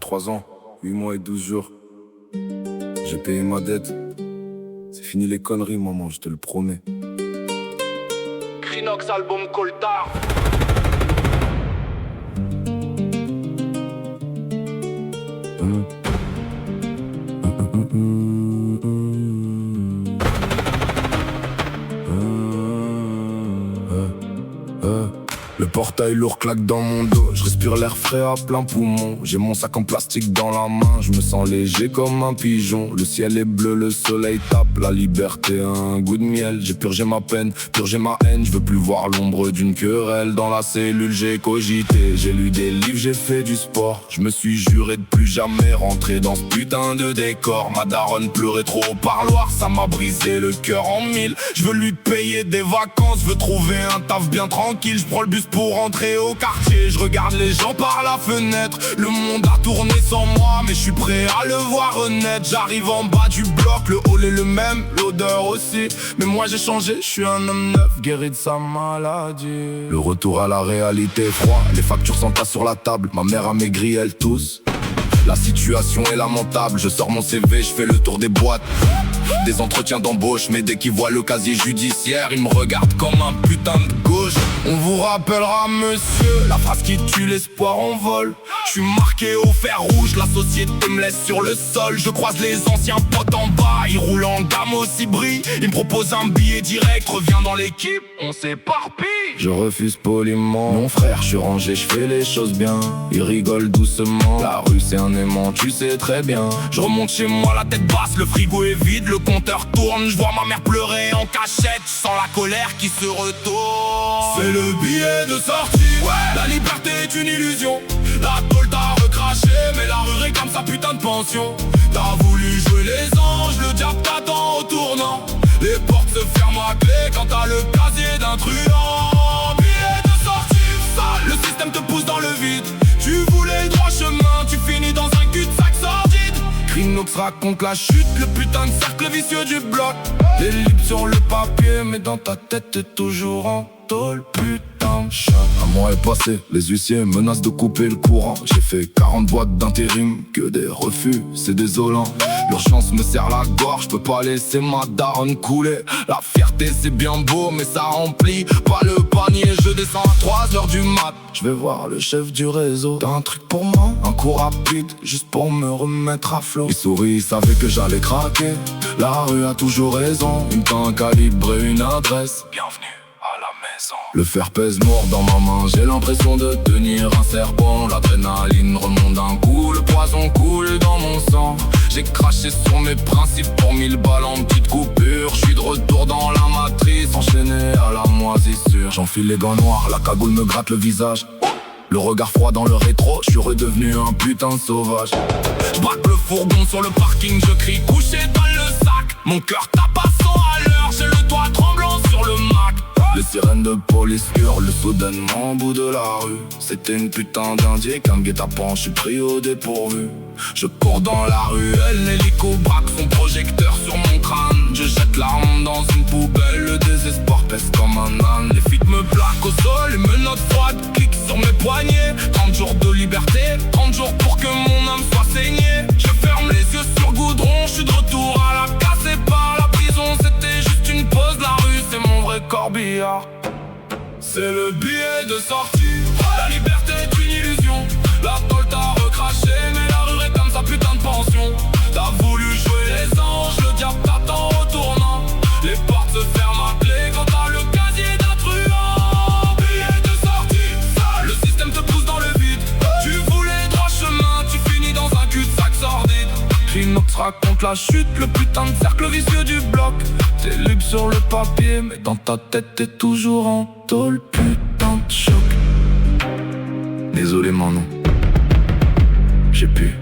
3 ans, 8 mois et 12 jours. J'ai payé ma dette. C'est fini les conneries, maman, je te le promets. Crinox album Coltard. Le portail lourd claque dans mon dos. Je respire l'air frais à plein poumon. J'ai mon sac en plastique dans la main. Je me sens léger comme un pigeon. Le ciel est bleu, le soleil tape. La liberté a un goût de miel. J'ai purgé ma peine, purgé ma haine. Je veux plus voir l'ombre d'une querelle. Dans la cellule j'ai cogité. J'ai lu des livres, j'ai fait du sport. Je me suis juré de plus jamais rentrer dans ce putain de décor. Ma daronne pleurait trop au parloir. Ça m'a brisé le cœur en mille. Je veux lui payer des vacances. Je veux trouver un taf bien tranquille. Je prends le bus pour rentrer au quartier. Je regarde les gens par la fenêtre. Le monde a tourné sans moi, mais je suis prêt à le voir renaître. J'arrive en bas du bloc, le hall est le même, l'odeur aussi. Mais moi j'ai changé, je suis un homme neuf, guéri de sa maladie. Le retour à la réalité est froid, les factures s'entassent sur la table. Ma mère a maigri, elle tousse. La situation est lamentable, je sors mon CV, je fais le tour des boîtes. Des entretiens d'embauche, mais dès qu'ils voient le casier judiciaire, ils me regardent comme un putain de gauche. On vous rappellera, monsieur, la phrase qui tue l'espoir en vol. Je suis marqué au fer rouge, la société me laisse sur le sol. Je croise les anciens potes en bas, ils roulent en gamme aussi brille. Ils me proposent un billet direct, reviens dans l'équipe, on s'éparpille. Je refuse poliment, mon frère, je suis rangé, je fais les choses bien. Ils rigolent doucement, la rue c'est un aimant, tu sais très bien. Je remonte chez moi la tête basse, le frigo est vide, le compteur tourne. Je vois ma mère pleurer en cachette, je sens la colère qui se retourne. C'est le billet de sortie, ouais. La liberté est une illusion. La tôle t'a recraché, mais la rue réclame sa putain de pension. T'as voulu jouer les anges, le diable t'attend au tournant. Les portes se ferment à clé quand t'as le casier d'un truand. Billet de sortie, sale, le système te pousse dans le vide. Tu voulais le droit chemin, tu finis dans un cul-de-sac sordide. Crinox raconte la chute, le putain de cercle vicieux du bloc. Les libres sur le papier, mais dans ta tête t'es toujours en tôle, putain de chat. Un mois est passé, les huissiers menacent de couper le courant. J'ai fait 40 boîtes d'intérim, que des refus, c'est désolant. L'urgence me serre la gorge, je peux pas laisser ma daronne couler. La fierté c'est bien beau, mais ça remplit pas le panier. Je descends à 3h du mat, je vais voir le chef du réseau. T'as un truc pour moi? Un coup rapide, juste pour me remettre à flot. Il sourit, il savait que j'allais craquer. La rue a toujours raison, une temps calibré, une adresse. Bienvenue à la maison. Le fer pèse mort dans ma main, j'ai l'impression de tenir un serpent. L'adrénaline remonte d'un coup, le poison coule dans mon sang. J'ai craché sur mes principes pour 1000 balles en petite coupure. Je suis de retour dans la matrice, enchaîné à la moisissure. J'enfile les gants noirs, la cagoule me gratte le visage. Le regard froid dans le rétro, je suis redevenu un putain de sauvage. Je braque le fourgon sur le parking, je crie couché dans le sac. Mon cœur tape à 100 à l'heure, j'ai le toit tremblant sur le Mac. Les sirènes de police hurlent soudainement au bout de la rue. C'était une putain d'indien qu'un guet-apens, je suis pris au dépourvu. Je cours dans la ruelle, l'hélico braque son projecteur sur mon crâne. Je jette l'arme dans une poubelle, le désespoir pèse comme un âne. Les filles me plaquent au sol, les menottes froides cliquent sur mes poignets. 30 jours de liberté, 30 jours pour que mon âme soit saignée. Je ferme les yeux sur le goudron, je suis de retour à la casse et pas la prison. C'était juste une pause, la rue c'est mon vrai corbillard. C'est le billet de sortie, la liberté est une illusion. La tôle t'a recraché, mais la rue réclame sa putain de pension. T'as voulu jouer les anges, le diable t'attend au tournant. Les portes se ferment à clé quand t'as le casier d'un truand. Billet de sortie, sale, le système te pousse dans le vide. Tu voulais droit chemin, tu finis dans un cul-de-sac sordide. Crinox raconte la chute, le putain de cercle vicieux du bloc. T'es libre sur le papier, mais dans ta tête t'es toujours en tôle, putain de choc. Désolé mon nom, j'ai pu.